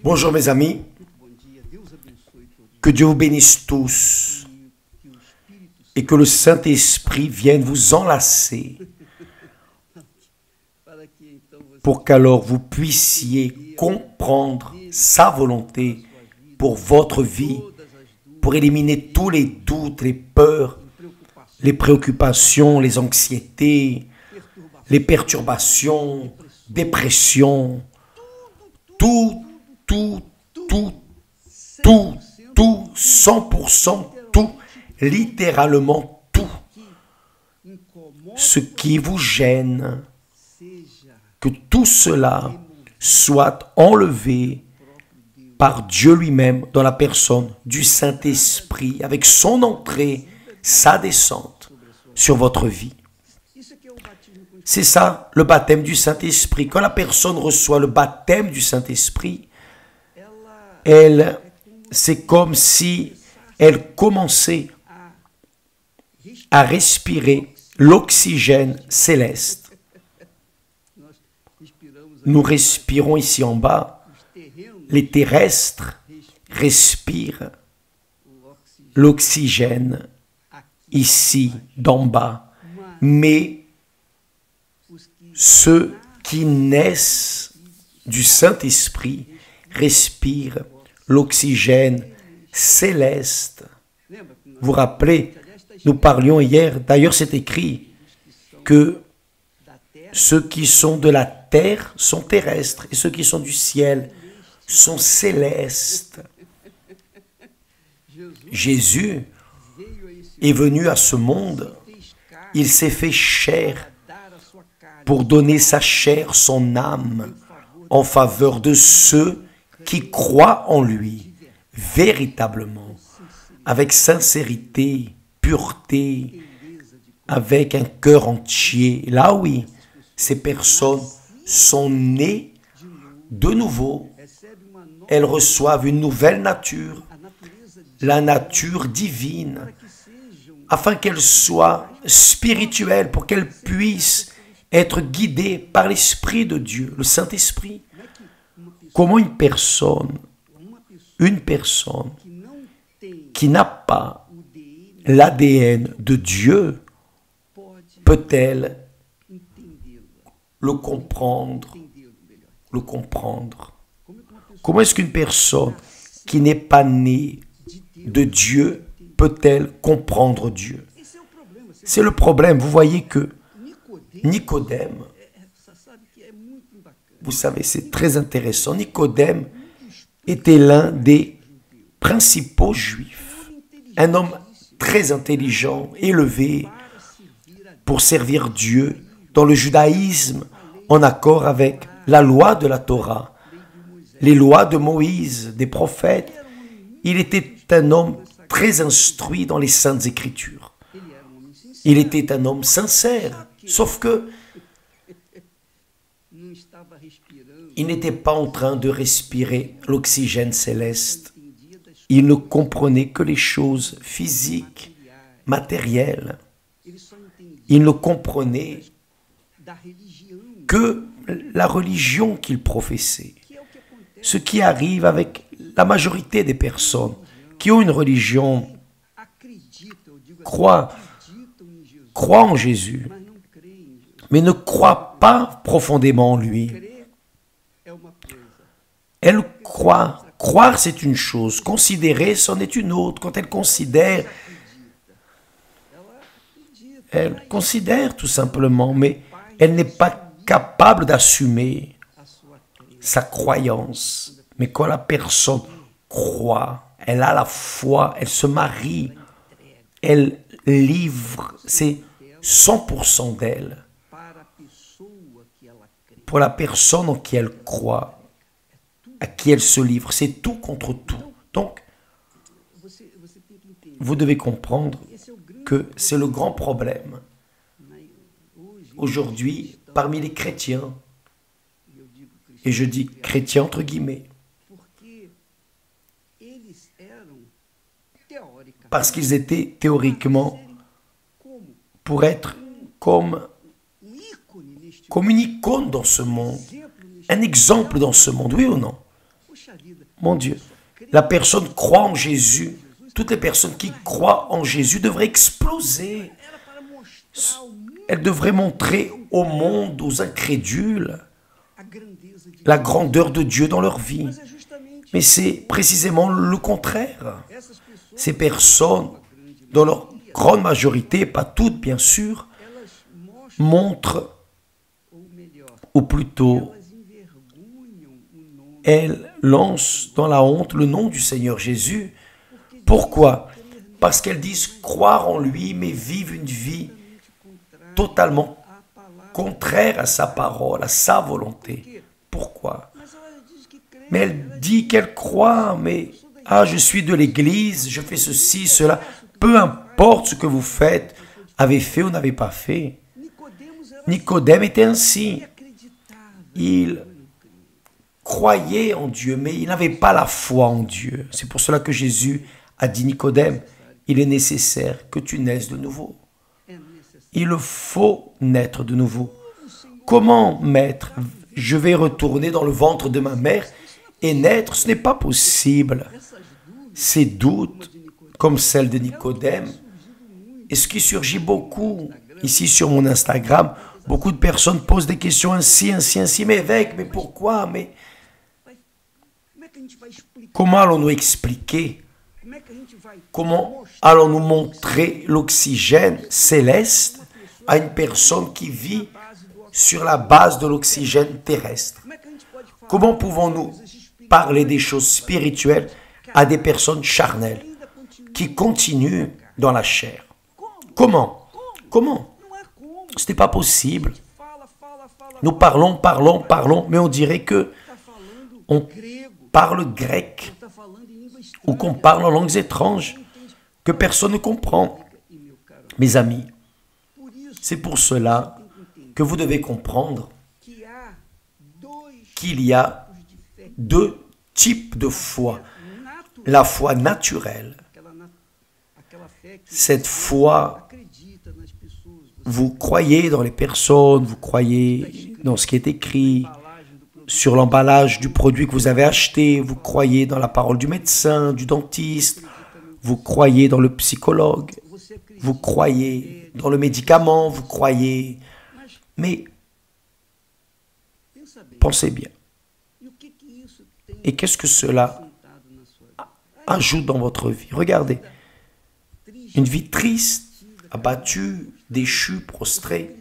Bonjour mes amis, que Dieu vous bénisse tous et que le Saint-Esprit vienne vous enlacer pour qu'alors vous puissiez comprendre sa volonté pour votre vie, pour éliminer tous les doutes, les peurs, les préoccupations, les anxiétés, les perturbations, dépression, tout, 100%, tout, littéralement tout, ce qui vous gêne, que tout cela soit enlevé par Dieu lui-même dans la personne du Saint-Esprit, avec son entrée, sa descente sur votre vie. C'est ça, le baptême du Saint-Esprit. Quand la personne reçoit le baptême du Saint-Esprit, c'est comme si elle commençait à respirer l'oxygène céleste. Nous respirons ici en bas, les terrestres respirent l'oxygène ici d'en bas, mais ceux qui naissent du Saint-Esprit respirent l'oxygène céleste. Vous vous rappelez, nous parlions hier, d'ailleurs c'est écrit que ceux qui sont de la terre sont terrestres et ceux qui sont du ciel sont célestes. Jésus est venu à ce monde, il s'est fait chair pour donner sa chair, son âme, en faveur de ceux qui croient en lui, véritablement, avec sincérité, pureté, avec un cœur entier. Là, oui, ces personnes sont nées de nouveau. Elles reçoivent une nouvelle nature, la nature divine, afin qu'elles soient spirituelles, pour qu'elles puissent être guidées par l'Esprit de Dieu, le Saint-Esprit. Comment une personne qui n'a pas l'ADN de Dieu peut-elle le comprendre? Comment est-ce qu'une personne qui n'est pas née de Dieu peut-elle comprendre Dieu? C'est le problème. Vous voyez que Nicodème, vous savez, c'est très intéressant. Nicodème était l'un des principaux juifs, un homme très intelligent, élevé pour servir Dieu dans le judaïsme, en accord avec la loi de la Torah, les lois de Moïse, des prophètes. Il était un homme très instruit dans les Saintes Écritures. Il était un homme sincère, sauf que il n'était pas en train de respirer l'oxygène céleste. Il ne comprenait que les choses physiques, matérielles. Il ne comprenait que la religion qu'il professait. Ce qui arrive avec la majorité des personnes qui ont une religion, croient en Jésus, mais ne croient pas profondément en lui. Elles croient. Croire, c'est une chose. Considérer, c'en est une autre. Quand elles considèrent tout simplement, mais elle n'est pas capable d'assumer sa croyance. Mais quand la personne croit, elle a la foi, elle se marie, elle livre, c'est 100% d'elle. Pour la personne en qui elle croit, à qui elle se livre, c'est tout contre tout. Donc, vous devez comprendre que c'est le grand problème. Aujourd'hui, parmi les chrétiens, et je dis chrétiens entre guillemets, parce qu'ils étaient théoriquement pour être comme une icône dans ce monde, un exemple dans ce monde, oui ou non? Mon Dieu, la personne croit en Jésus. Toutes les personnes qui croient en Jésus devraient exploser. Elles devraient montrer au monde, aux incrédules, la grandeur de Dieu dans leur vie. Mais c'est précisément le contraire. Ces personnes, dans leur grande majorité, pas toutes bien sûr, montrent, ou plutôt, elles lancent dans la honte le nom du Seigneur Jésus. Pourquoi? Parce qu'elles disent croire en lui, mais vivent une vie totalement contraire à sa parole, à sa volonté. Pourquoi? Mais elle dit qu'elle croit, mais je suis de l'église, je fais ceci, cela. Peu importe ce que vous faites, avez fait ou n'avez pas fait. Nicodème était ainsi. Il croyait en Dieu, mais il n'avait pas la foi en Dieu. C'est pour cela que Jésus a dit Nicodème, il est nécessaire que tu naisses de nouveau. Il faut naître de nouveau. Comment, maître? Je vais retourner dans le ventre de ma mère et naître? Ce n'est pas possible. Ces doutes, comme celle de Nicodème, et ce qui surgit beaucoup ici sur mon Instagram, beaucoup de personnes posent des questions ainsi, mais évêque, mais pourquoi? Mais comment allons-nous expliquer? Comment allons-nous montrer l'oxygène céleste à une personne qui vit sur la base de l'oxygène terrestre? Comment pouvons-nous parler des choses spirituelles à des personnes charnelles qui continuent dans la chair? Comment? Ce n'est pas possible. Nous parlons, mais on dirait que on parle grec ou qu'on parle en langues étranges que personne ne comprend. Mes amis, c'est pour cela que vous devez comprendre qu'il y a deux types de foi. La foi naturelle. Cette foi, vous croyez dans les personnes, vous croyez dans ce qui est écrit sur l'emballage du produit que vous avez acheté, vous croyez dans la parole du médecin, du dentiste, vous croyez dans le psychologue, vous croyez dans le médicament, vous croyez... Mais pensez bien. Et qu'est-ce que cela ajoute dans votre vie? Regardez, une vie triste, abattue, déchue, prostrée.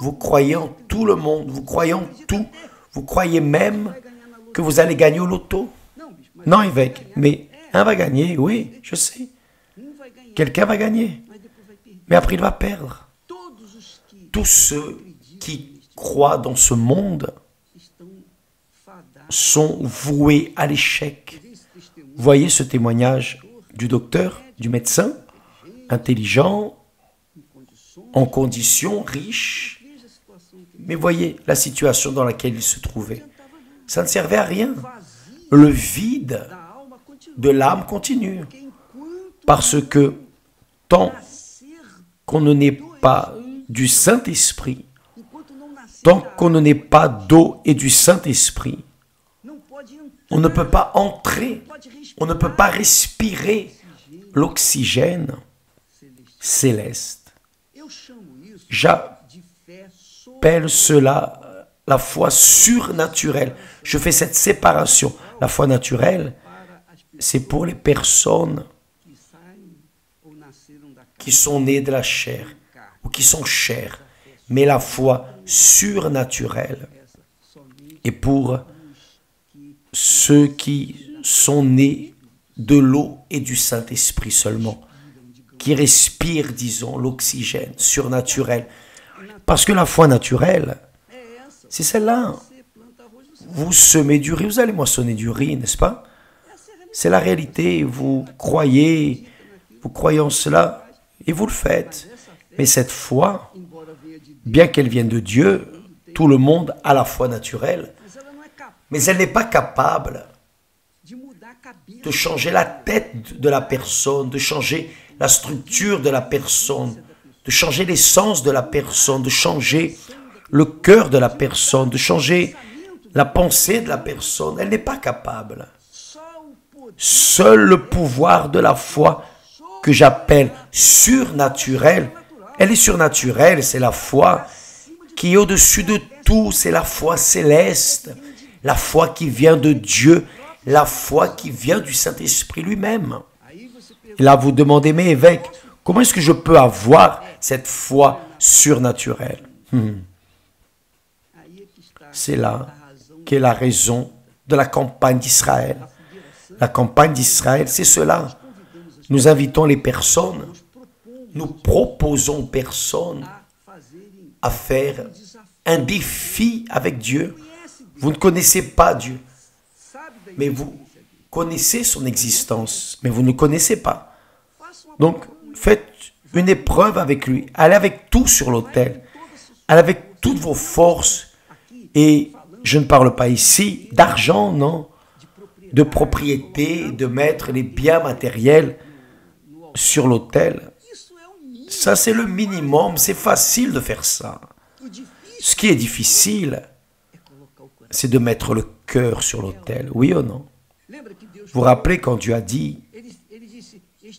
Vous croyez en tout le monde, vous croyez en tout. Vous croyez même que vous allez gagner au loto? Non, évêque, mais un va gagner, oui, je sais. Quelqu'un va gagner, mais après il va perdre. Tous ceux qui croient dans ce monde sont voués à l'échec. Voyez ce témoignage du docteur, du médecin, intelligent, en condition, riche. Mais voyez la situation dans laquelle il se trouvait. Ça ne servait à rien. Le vide de l'âme continue. Parce que tant qu'on ne naît pas du Saint-Esprit, tant qu'on ne naît pas d'eau et du Saint-Esprit, on ne peut pas entrer, on ne peut pas respirer l'oxygène céleste. J'appelle cela la foi surnaturelle. Je fais cette séparation. La foi naturelle, c'est pour les personnes qui sont nées de la chair ou qui sont chairs. Mais la foi surnaturelle est pour ceux qui sont nés de l'eau et du Saint-Esprit seulement, qui respirent, disons, l'oxygène surnaturel. Parce que la foi naturelle, c'est celle-là. Vous semez du riz, vous allez moissonner du riz, n'est-ce pas? C'est la réalité. Vous croyez en cela et vous le faites. Mais cette foi, bien qu'elle vienne de Dieu, tout le monde a la foi naturelle, mais elle n'est pas capable de changer la tête de la personne, de changer la structure de la personne, de changer l'essence de la personne, de changer le cœur de la personne, de changer La pensée de la personne, elle n'est pas capable. Seul le pouvoir de la foi que j'appelle surnaturel, elle est surnaturelle, c'est la foi qui est au-dessus de tout, c'est la foi céleste, la foi qui vient de Dieu, la foi qui vient du Saint-Esprit lui-même. Et là, vous demandez, mais évêque, comment est-ce que je peux avoir cette foi surnaturelle? C'est là qu'est la raison de la campagne d'Israël. La campagne d'Israël, c'est cela. Nous invitons les personnes, nous proposons aux personnes à faire un défi avec Dieu. Vous ne connaissez pas Dieu, mais vous connaissez son existence, mais vous ne le connaissez pas. Donc, faites une épreuve avec lui. Allez avec tout sur l'autel. Allez avec toutes vos forces. Et je ne parle pas ici d'argent, non, de propriété, de mettre les biens matériels sur l'autel. Ça, c'est le minimum. C'est facile de faire ça. Ce qui est difficile, c'est de mettre le cœur sur l'autel. Oui ou non? Vous vous rappelez quand Dieu a dit,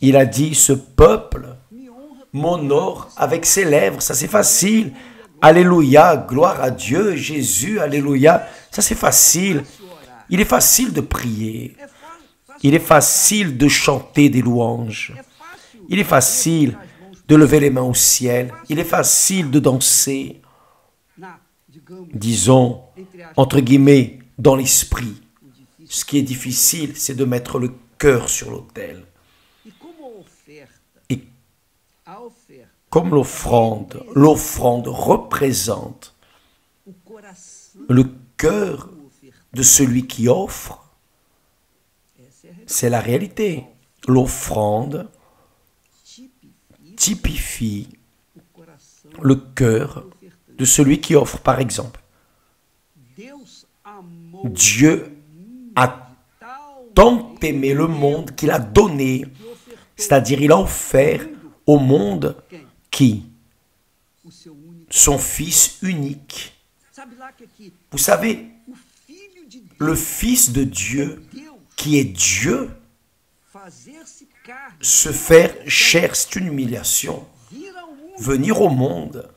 il a dit, ce peuple m'honore avec ses lèvres. Ça, c'est facile. Alléluia, gloire à Dieu, Jésus, alléluia. Ça, c'est facile. Il est facile de prier. Il est facile de chanter des louanges. Il est facile de lever les mains au ciel. Il est facile de danser. Disons, entre guillemets, dans l'esprit. Ce qui est difficile, c'est de mettre le cœur sur l'autel. Et comme l'offrande représente le cœur de celui qui offre, c'est la réalité. L'offrande typifie le cœur de celui qui offre. Par exemple, Dieu a tant aimé le monde qu'il a donné, c'est-à-dire il a offert au monde qui? Son Fils unique. Vous savez, le Fils de Dieu, qui est Dieu, se faire chair, c'est une humiliation. Venir au monde,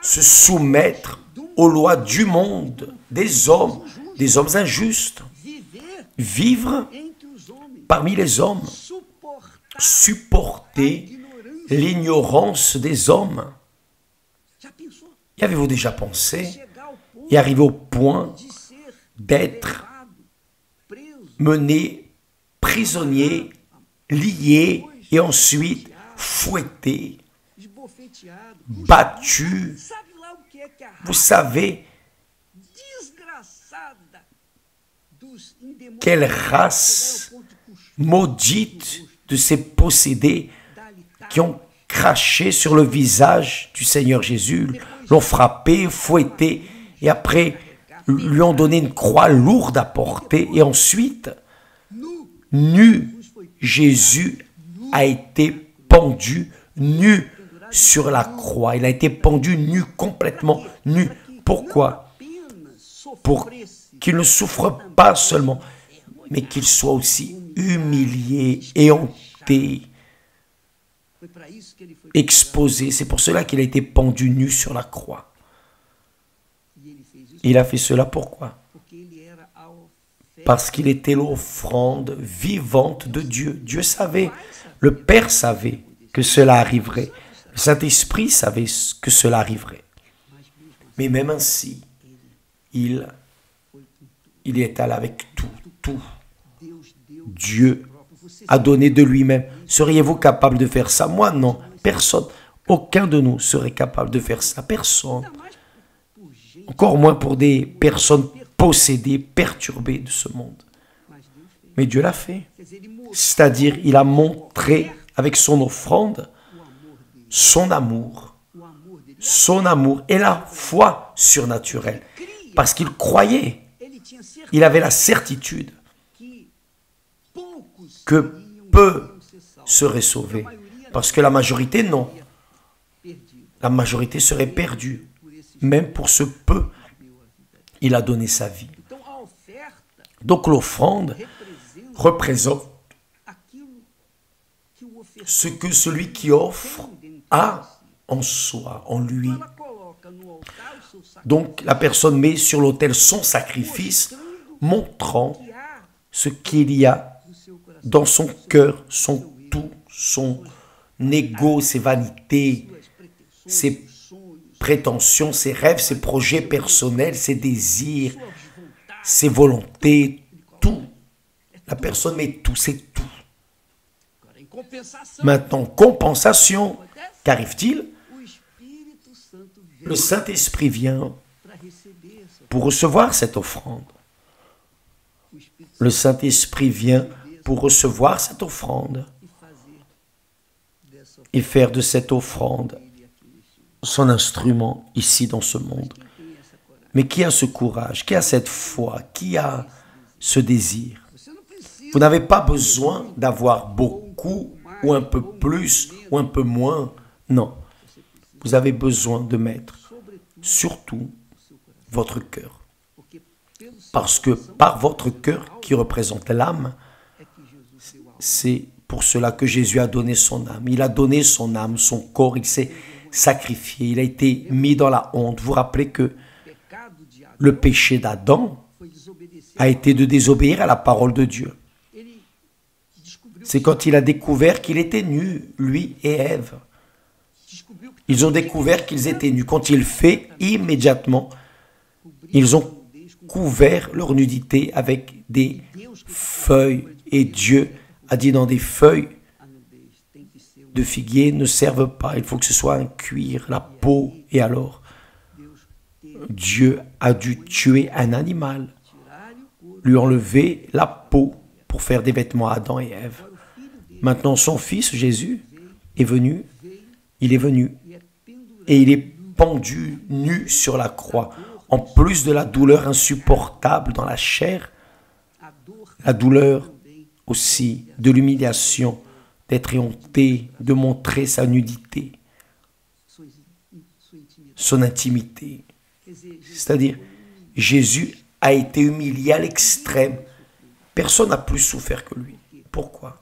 se soumettre aux lois du monde, des hommes injustes, vivre parmi les hommes, supporter l'ignorance des hommes. Y avez-vous déjà pensé et arrivé au point d'être mené prisonnier, lié et ensuite fouetté, battu? Vous savez quelle race maudite de ces possédés qui ont craché sur le visage du Seigneur Jésus, l'ont frappé, fouetté, et après lui ont donné une croix lourde à porter, et ensuite, nu, Jésus a été pendu, nu sur la croix. Il a été pendu nu, complètement nu. Pourquoi? Pour qu'il ne souffre pas seulement, mais qu'il soit aussi humilié, éhonté, exposé. C'est pour cela qu'il a été pendu nu sur la croix. Il a fait cela pourquoi? Parce qu'il était l'offrande vivante de Dieu. Dieu savait, le Père savait que cela arriverait. Le Saint-Esprit savait que cela arriverait. Mais même ainsi, il est allé avec tout. Dieu a donné de lui-même. Seriez-vous capable de faire ça? Moi, non. Personne. Aucun de nous serait capable de faire ça. Personne. Encore moins pour des personnes possédées, perturbées de ce monde. Mais Dieu l'a fait. C'est-à-dire, il a montré avec son offrande son amour et la foi surnaturelle. Parce qu'il croyait. Il avait la certitude que peu seraient sauvés. Parce que la majorité, non. La majorité serait perdue. Même pour ce peu Il a donné sa vie. Donc l'offrande représente ce que celui qui offre a en soi, en lui. Donc la personne met sur l'autel son sacrifice, montrant ce qu'il y a dans son cœur, son tout, son ego, ses vanités, ses prétentions, ses rêves, ses projets personnels, ses désirs, ses volontés, tout. La personne met tout, c'est tout. Maintenant, compensation, qu'arrive-t-il? Le Saint-Esprit vient pour recevoir cette offrande. Le Saint-Esprit vient pour recevoir cette offrande et faire de cette offrande son instrument ici dans ce monde. Mais qui a ce courage? Qui a cette foi? Qui a ce désir? Vous n'avez pas besoin d'avoir beaucoup ou un peu plus ou un peu moins. Non. Vous avez besoin de mettre surtout votre cœur. Parce que par votre cœur qui représente l'âme, c'est pour cela que Jésus a donné son âme. Il a donné son âme, son corps, il s'est sacrifié, il a été mis dans la honte. Vous vous rappelez que le péché d'Adam a été de désobéir à la parole de Dieu. C'est quand il a découvert qu'il était nu, lui et Ève. Ils ont découvert qu'ils étaient nus. Quand il fait, immédiatement, ils ont couvert leur nudité avec des feuilles. Et Dieu a dit dans des feuilles de figuier ne servent pas. Il faut que ce soit un cuir, la peau. Et alors, Dieu a dû tuer un animal, lui enlever la peau pour faire des vêtements à Adam et Ève. Maintenant, son fils, Jésus, est venu. Il est venu. Et il est pendu nu sur la croix. En plus de la douleur insupportable dans la chair, la douleur aussi de l'humiliation, d'être éhonté, de montrer sa nudité, son intimité. C'est-à-dire, Jésus a été humilié à l'extrême. Personne n'a plus souffert que lui. Pourquoi?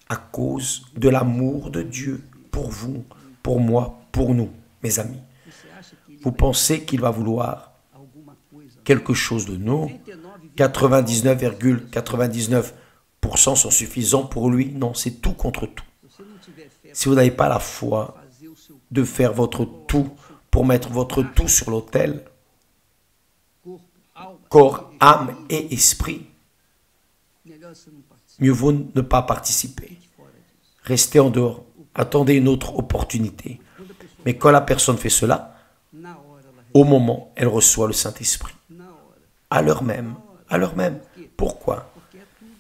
À cause de l'amour de Dieu pour vous, pour moi, pour nous, mes amis. Vous pensez qu'il va vouloir quelque chose de nous? 99,99% sont suffisants pour lui? Non, c'est tout contre tout. Si vous n'avez pas la foi de faire votre tout pour mettre votre tout sur l'autel, corps, âme et esprit, mieux vaut ne pas participer. Restez en dehors. Attendez une autre opportunité. Mais quand la personne fait cela, au moment, elle reçoit le Saint-Esprit. À l'heure même. À l'heure même. Pourquoi?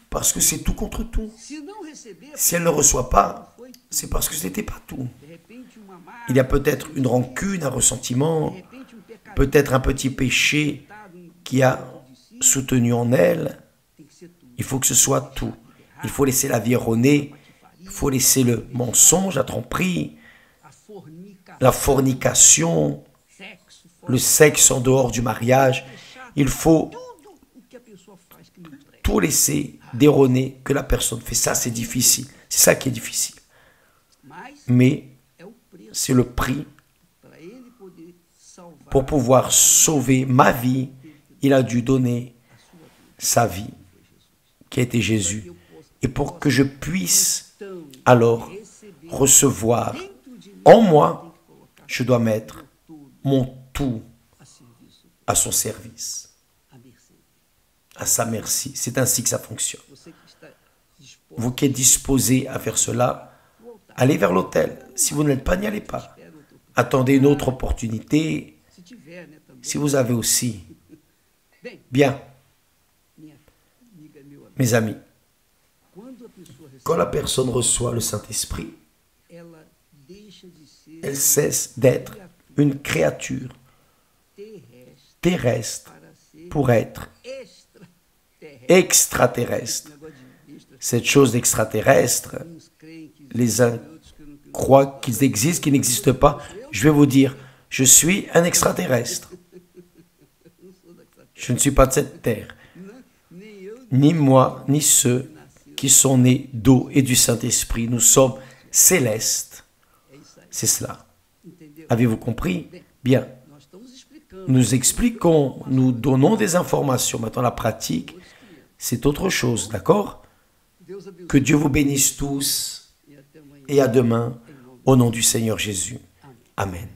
Parce que c'est tout contre tout. Si elle ne reçoit pas, c'est parce que ce n'était pas tout. Il y a peut-être une rancune, un ressentiment, peut-être un petit péché qui a soutenu en elle. Il faut que ce soit tout. Il faut laisser la vie erronée. Il faut laisser le mensonge, la tromperie, la fornication, le sexe en dehors du mariage. Il faut tout laisser d'erroné que la personne fait. Ça, c'est difficile. C'est ça qui est difficile. Mais c'est le prix pour pouvoir sauver ma vie. Il a dû donner sa vie, qui a été Jésus. Et pour que je puisse alors recevoir en moi, je dois mettre mon tout à son service, à sa merci. C'est ainsi que ça fonctionne. Vous qui êtes disposé à faire cela, allez vers l'autel. Si vous ne l'êtes pas, n'y allez pas. Attendez une autre opportunité. Si vous avez aussi. Bien. Mes amis, quand la personne reçoit le Saint-Esprit, elle cesse d'être une créature terrestre pour être extraterrestre. Cette chose d'extraterrestre, les uns croient qu'ils existent, qu'ils n'existent pas. Je vais vous dire, je suis un extraterrestre. Je ne suis pas de cette terre. Ni moi, ni ceux qui sont nés d'eau et du Saint-Esprit. Nous sommes célestes. C'est cela. Avez-vous compris? Bien. Nous expliquons, nous donnons des informations. Maintenant, la pratique, c'est autre chose. D'accord? Que Dieu vous bénisse tous et à demain au nom du Seigneur Jésus. Amen.